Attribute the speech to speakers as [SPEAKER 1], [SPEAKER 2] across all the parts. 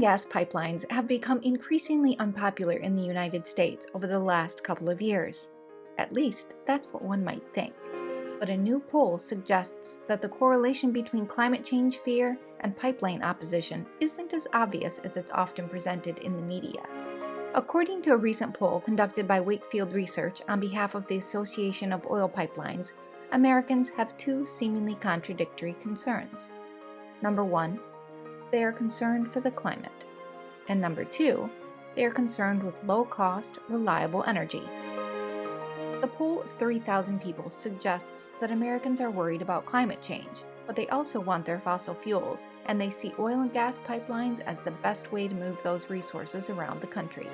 [SPEAKER 1] and gas pipelines have become increasingly unpopular in the United States over the last couple of years. At least, that's what one might think. But a new poll suggests that the correlation between climate change fear and pipeline opposition isn't as obvious as it's often presented in the media. According to a recent poll conducted by Wakefield Research on behalf of the Association of Oil Pipelines, Americans have two seemingly contradictory concerns. Number one, they are concerned for the climate. And number two, they are concerned with low-cost, reliable energy. The poll of 3,000 people suggests that Americans are worried about climate change, but they also want their fossil fuels, and they see oil and gas pipelines as the best way to move those resources around the country.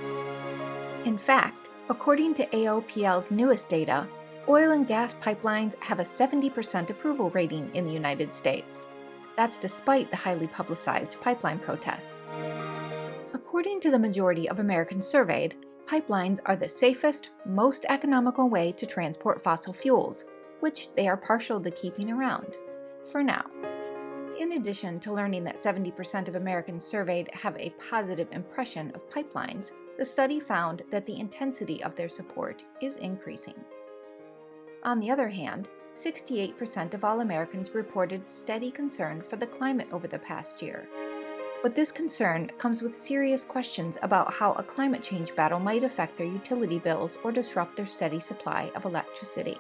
[SPEAKER 1] In fact, according to AOPL's newest data, oil and gas pipelines have a 70% approval rating in the United States. That's despite the highly publicized pipeline protests. According to the majority of Americans surveyed, pipelines are the safest, most economical way to transport fossil fuels, which they are partial to keeping around, for now. In addition to learning that 70% of Americans surveyed have a positive impression of pipelines, the study found that the intensity of their support is increasing. On the other hand, 68% of all Americans reported steady concern for the climate over the past year. But this concern comes with serious questions about how a climate change battle might affect their utility bills or disrupt their steady supply of electricity.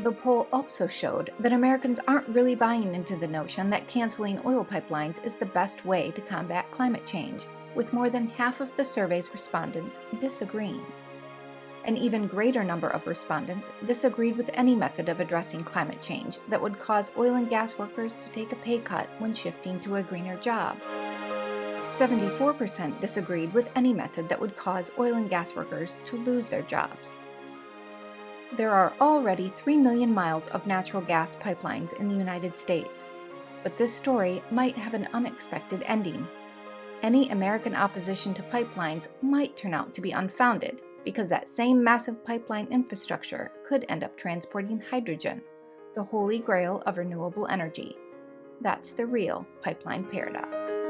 [SPEAKER 1] The poll also showed that Americans aren't really buying into the notion that canceling oil pipelines is the best way to combat climate change, with more than half of the survey's respondents disagreeing. An even greater number of respondents disagreed with any method of addressing climate change that would cause oil and gas workers to take a pay cut when shifting to a greener job. 74% disagreed with any method that would cause oil and gas workers to lose their jobs. There are already 3 million miles of natural gas pipelines in the United States, but this story might have an unexpected ending. Any American opposition to pipelines might turn out to be unfounded, because that same massive pipeline infrastructure could end up transporting hydrogen, the holy grail of renewable energy. That's the real pipeline paradox.